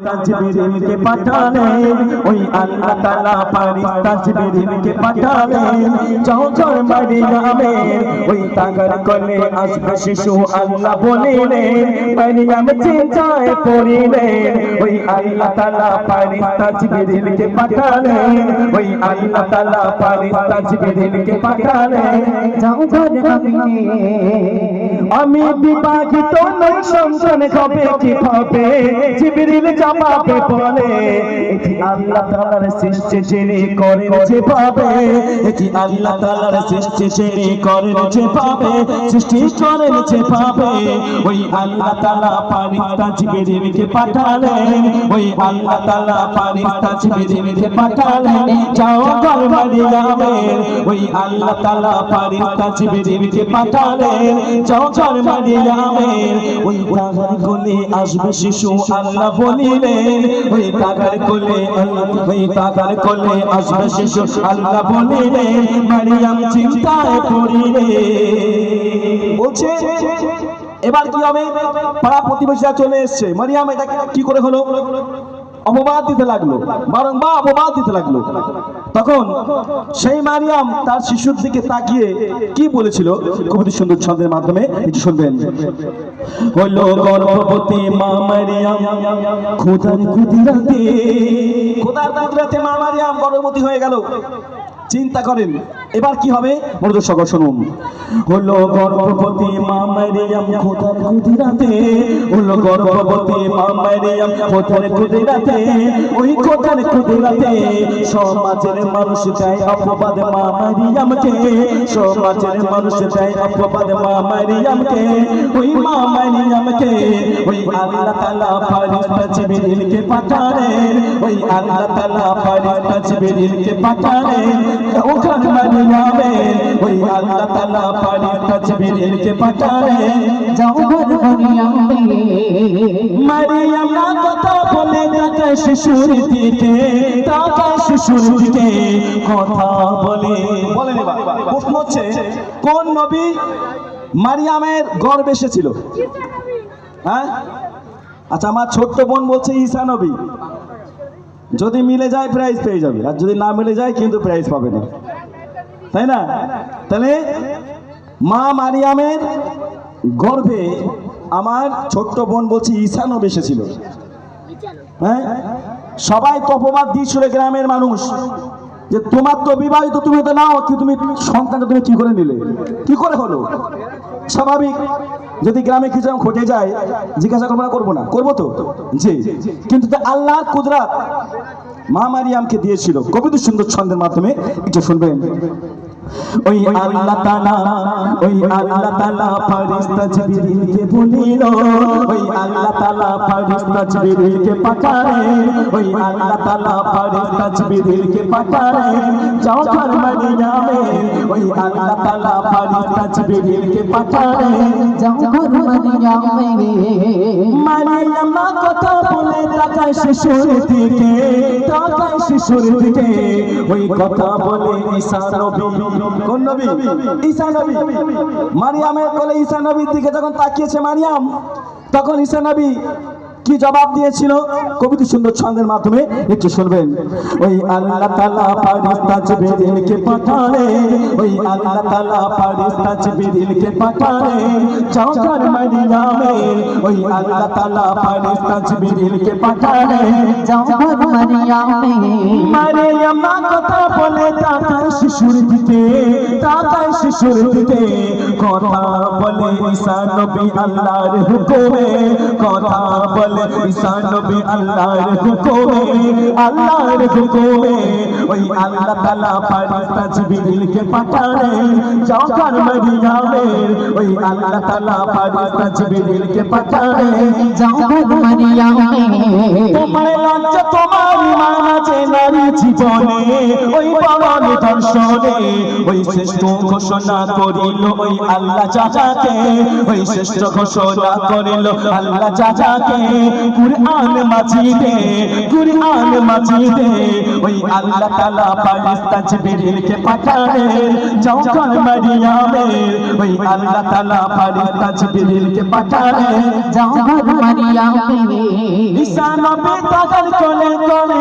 ফারিস্তা জিবরিলকে পাঠালেন, ওই আল্লাহ তাআলা ফারিস্তা জিবরিলকে পাঠালেন। যখন মারিয়ামের ওই তাগার কোলে আসবে শিশু, আল্লাহ বলিলেন মারিয়াম চিন্তায় পড়িলেন। ওই আল্লাহ তাআলা ফারিস্তা জিবরিলকে পাঠালেন, ওই আল্লাহ তাআলা ফারিস্তা জিবরিলকে পাঠালেন। যখন আমি বিবাহিত নই, সন্তান হবে কিভাবে? জিবরিল জবাবে বলে, এটি আল্লাহ তাআলার সৃষ্টি যিনি করেন যেভাবে, এটি আল্লাহ তাআলার সৃষ্টি যিনি করেন যেভাবে, সৃষ্টি করেন যেভাবে। ওই আল্লাহ তাআলা ফারিস্তা জিবরিলকে পাঠালেন, ওই আল্লাহ তাআলা ফারিস্তা জিবরিলকে পাঠালেন। যাও ঘর মারিয়ামের, ওই আল্লাহ তাআলা ফারিস্তা জিবরিলকে পাঠালেন। যাও ঘর মারিয়ামের, ওই তাগার কোলে আসবে শিশু, আল্লাহ বলিলেন। ওই তাগার কোলে, ওই তাগার কোলে আসবে শিশু, আল্লাহ বলিলেন। মারিয়াম চিন্তায় পড়িলেন। বলছে এবার কি হবে? পাড়া প্রতিবেশীরা চলে এসছে। মারিয়াম এটা কি করে হলো? অপবাদ দিতে লাগলো, বারংবার অপবাদ দিতে লাগলো। তখন সেই মারিয়াম তার শিশুর দিকে তাকিয়ে কি বলেছিল খুবই সুন্দর ছন্দের মাধ্যমে একটু শুনবেন। হলো গর্ভবতী মা মারিয়াম খোদার কুদরতে, খোদার কুদরতে মা মারিয়াম গর্ভবতী হয়ে গেল। চিন্তা করেন এবার কি হবে? মনোযোগ সহকারে শুনুন। হলো গর্ভবতী মা মারিয়াম খোদার কুদরতে, হলো গর্ভবতী মা মারিয়াম খোদার কুদরতে। ওই খোদার কুদরতে সমাজের মানুষ দেয় অপবাদ মা মারিয়ামকে, সমাজের মানুষ দেয় অপবাদ মা মারিয়ামকে। ওই মা মারিয়ামকে ওই আল্লাহ তাআলা ফারিস্তা জিবরিলকে পাঠালেন, ওই আল্লাহ তাআলা ফারিস্তা জিবরিলকে পাঠালেন। ওখান মারিয়ামের ওই আল্লাহ তাআলা ফারিস্তা জিবরিলকে পাঠালেন। যাও ঘর মারিয়ামের, মারিয়াম না কথা বলে তাকায় শিশুর দিকে, তাকায় শিশুর দিকে কথা বলে। বলেন এবার প্রশ্ন হচ্ছে কোন নবী মারিয়ামের গর্ভে এসেছিল? হ্যাঁ, আচ্ছা আমার ছোট্ট বোন বলছে ঈসা নবী। যদি মিলে যায় প্রাইজ পেয়ে যাবে, আর যদি না মিলে যায় কিন্তু প্রাইজ পাবে না, তাই না? তাহলে মা মারিয়ামের গর্ভে আমার ছোট্ট বোন বলছে ঈসা নবী এসেছিল। হ্যাঁ, সবাই তো অপবাদ দিয়েছিল গ্রামের মানুষ যে তোমার তো বিবাহিত, তুমি তো নাও, কি তুমি সন্তানটা তুমি কি করে নিলে, কি করে হলো? স্বাভাবিক, যদি গ্রামে কিছু ঘটে যায় জিজ্ঞাসা করবো না? করবো না? করবো তো, জি। কিন্তু আল্লাহর কুদরত মা মারিয়ামকে দিয়েছিল কবিতা সুন্দর ছন্দের মাধ্যমে একটু শুনবেন। ওই আল্লাহ তাআলা, ওই আল্লাহ তাআলা ফারিস্তা জিবরিলকে বলিল, ওই আল্লাহ তাআলা ফারিস্তা জিবরিলকে পাঠালেন, ওই আল্লাহ তাআলা ফারিস্তা জিবরিলকে পাঠালেন। যাও ঘর মারিয়ামের, ওই আল্লাহ তাআলা ফারিস্তা জিবরিলকে পাঠালেন। যাও ঘর মারিয়ামের, মারিয়াম না কথা বলে তাকায় শিশুর দিকে, তাকায় শিশুর দিকে। ওই কথা বলে ঈসা নবী, কোন নবী? ঈসা নবী। মারিয়ামের কোলে ঈসা নবীর দিকে যখন তাকিয়েছে মারিয়াম, তখন ঈসা নবী কি জবাব দিয়েছিল কবিতা সুন্দর ছন্দের মাধ্যমে একটু শুনবেন। ওই আল্লাহ তাআলা ফারিস্তা জিবরিলকে পাঠালেন, ওই আল্লাহ তাআলা ফারিস্তা জিবরিলকে পাঠালেন। যাও ঘর মারিয়ামের, ওই আল্লাহ তাআলা ফারিস্তা জিবরিলকে পাঠালেন। যাও ঘর মারিয়ামের, মারিয়াম না কথা বলে তাকায় শিশুর দিকে, তাকায় শিশুর দিকে কথা বলে ঈসা নবী আল্লাহর হুকুমে, কথা বলে ঈসা নবী আল্লাহর হুকুমে, আল্লাহর হুকুমে। ওই আল্লাহ তাআলা ফারিস্তা জিবরিলকে পাঠালেন। যাও ঘর মারিয়ামের, ওই আল্লাহ তাআলা ফারিস্তা জিবরিলকে পাঠালেন। যাও ঘর মারিয়ামের, তোমার লজ্জা তোমার ইমান আছে নারী জীবনে ওই পরম দর্শনে ওই শ্রেষ্ঠ ঘোষণা করিল ওই আল্লাহ চাচাকে ওই শ্রেষ্ঠ ঘোষণা করিল আল্লাহ চাচাকে কুরআন মাজিদে ওই আল্লাহ তাআলা ফেরেশতা জিবরিলকে পাঠালেন যখন মারিয়ামের ওই আল্লাহ তাআলা ফেরেশতা জিবরিলকে পাঠালেন যখন মারিয়ামের ঈসা নবী তাদের কোলে কোলে